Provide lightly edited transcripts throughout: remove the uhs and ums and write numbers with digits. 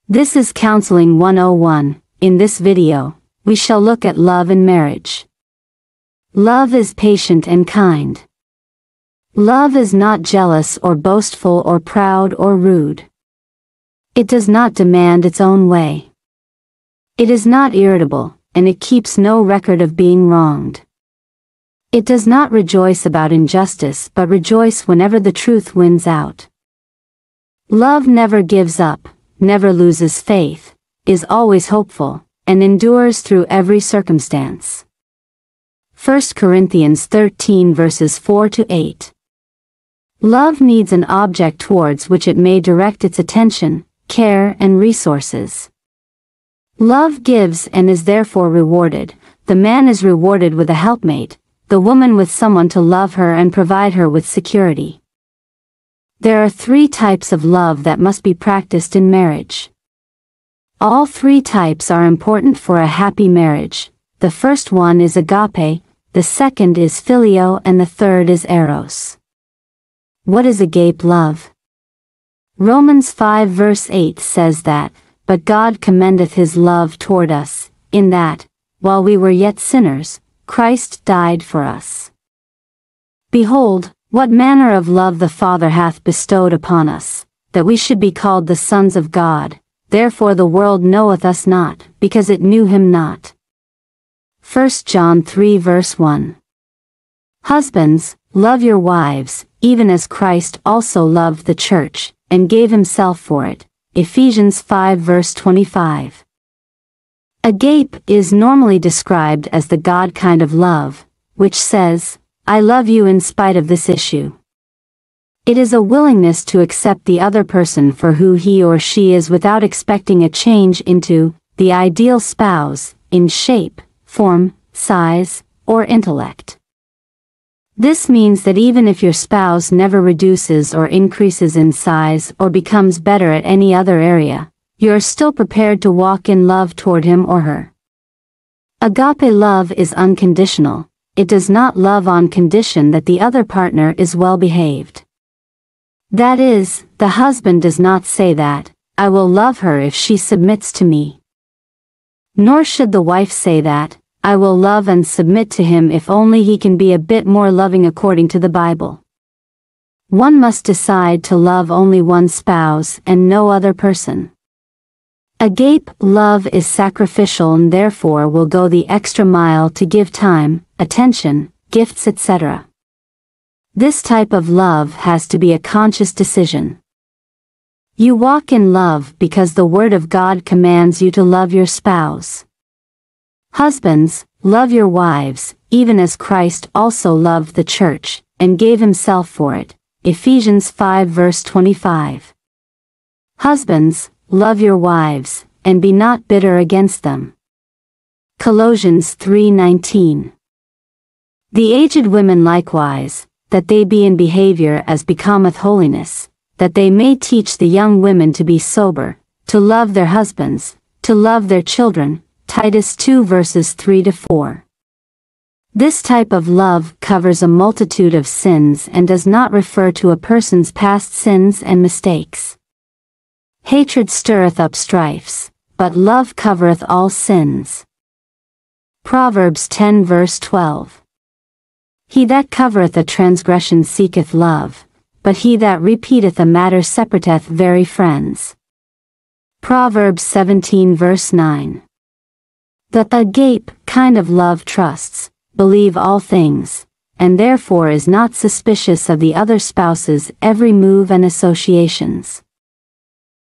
This is Counseling 101. In this video, we shall look at love in marriage. Love is patient and kind. Love is not jealous or boastful or proud or rude. It does not demand its own way. It is not irritable, and it keeps no record of being wronged. It does not rejoice about injustice but rejoice whenever the truth wins out. Love never gives up, never loses faith, is always hopeful, and endures through every circumstance. 1 Corinthians 13 verses 4-8. Love needs an object towards which it may direct its attention, care, and resources. Love gives and is therefore rewarded. The man is rewarded with a helpmate, the woman with someone to love her and provide her with security. There are 3 types of love that must be practiced in marriage. All 3 types are important for a happy marriage. The first one is agape, the second is phileo, and the third is eros. What is agape love? Romans 5 verse 8 says that, "But God commendeth his love toward us, in that, while we were yet sinners, Christ died for us. Behold, what manner of love the Father hath bestowed upon us, that we should be called the sons of God. Therefore the world knoweth us not, because it knew him not." 1 John 3 verse 1. Husbands, love your wives, even as Christ also loved the church, and gave himself for it. Ephesians 5 verse 25. Agape is normally described as the God kind of love, which says, "I love you in spite of this issue." It is a willingness to accept the other person for who he or she is without expecting a change into the ideal spouse in shape, form, size, or intellect. This means that even if your spouse never reduces or increases in size or becomes better at any other area, you are still prepared to walk in love toward him or her. Agape love is unconditional. It does not love on condition that the other partner is well behaved. That is, the husband does not say that, "I will love her if she submits to me." Nor should the wife say that, "I will love and submit to him if only he can be a bit more loving according to the Bible." One must decide to love only one spouse and no other person. Agape love is sacrificial and therefore will go the extra mile to give time, attention, gifts, etc. This type of love has to be a conscious decision. You walk in love because the Word of God commands you to love your spouse. Husbands, love your wives, even as Christ also loved the church, and gave himself for it. Ephesians 5 verse 25. Husbands, love your wives, and be not bitter against them. Colossians 3:19. The aged women likewise, that they be in behavior as becometh holiness, that they may teach the young women to be sober, to love their husbands, to love their children. Titus 2 verses 3-4. This type of love covers a multitude of sins and does not refer to a person's past sins and mistakes. Hatred stirreth up strifes, but love covereth all sins. Proverbs 10 verse 12. He that covereth a transgression seeketh love, but he that repeateth a matter separateth very friends. Proverbs 17 verse 9. The agape kind of love trusts, believe all things, and therefore is not suspicious of the other spouse's every move and associations.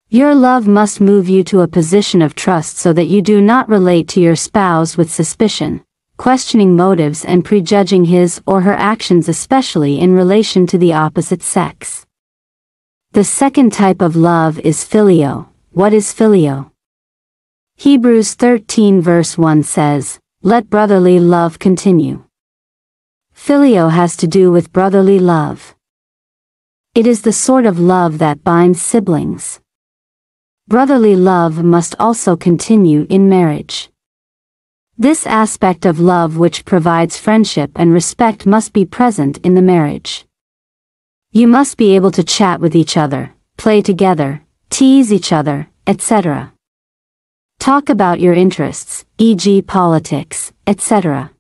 Your love must move you to a position of trust so that you do not relate to your spouse with suspicion, questioning motives and prejudging his or her actions, especially in relation to the opposite sex. The second type of love is phileo. What is phileo? Hebrews 13 verse 1 says, "Let brotherly love continue." Phileo has to do with brotherly love. It is the sort of love that binds siblings. Brotherly love must also continue in marriage. This aspect of love which provides friendship and respect must be present in the marriage. You must be able to chat with each other, play together, tease each other, etc. Talk about your interests, e.g. politics, etc.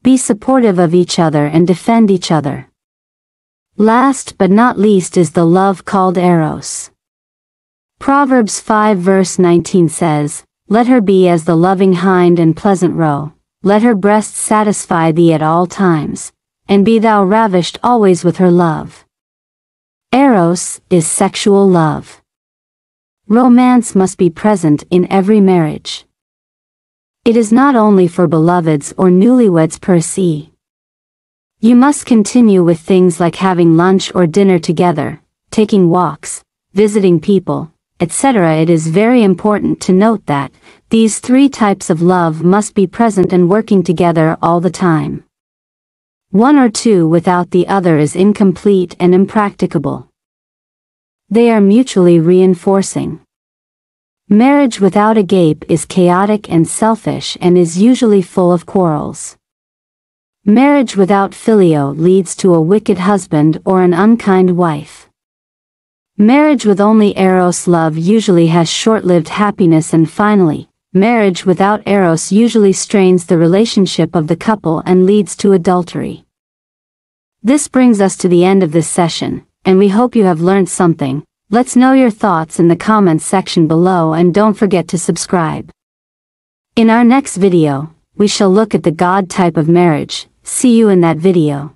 Be supportive of each other and defend each other. Last but not least is the love called eros. Proverbs 5 verse 19 says, "Let her be as the loving hind and pleasant roe, let her breasts satisfy thee at all times, and be thou ravished always with her love." Eros is sexual love. Romance must be present in every marriage. It is not only for beloveds or newlyweds per se. You must continue with things like having lunch or dinner together, taking walks, visiting people, etc. It is very important to note that these three types of love must be present and working together all the time. One or two without the other is incomplete and impracticable. They are mutually reinforcing. Marriage without agape is chaotic and selfish and is usually full of quarrels. Marriage without phileo leads to a wicked husband or an unkind wife. Marriage with only eros love usually has short-lived happiness, and finally, marriage without eros usually strains the relationship of the couple and leads to adultery. This brings us to the end of this session, and we hope you have learned something. Let's know your thoughts in the comments section below, and don't forget to subscribe. In our next video, we shall look at the God type of marriage. See you in that video.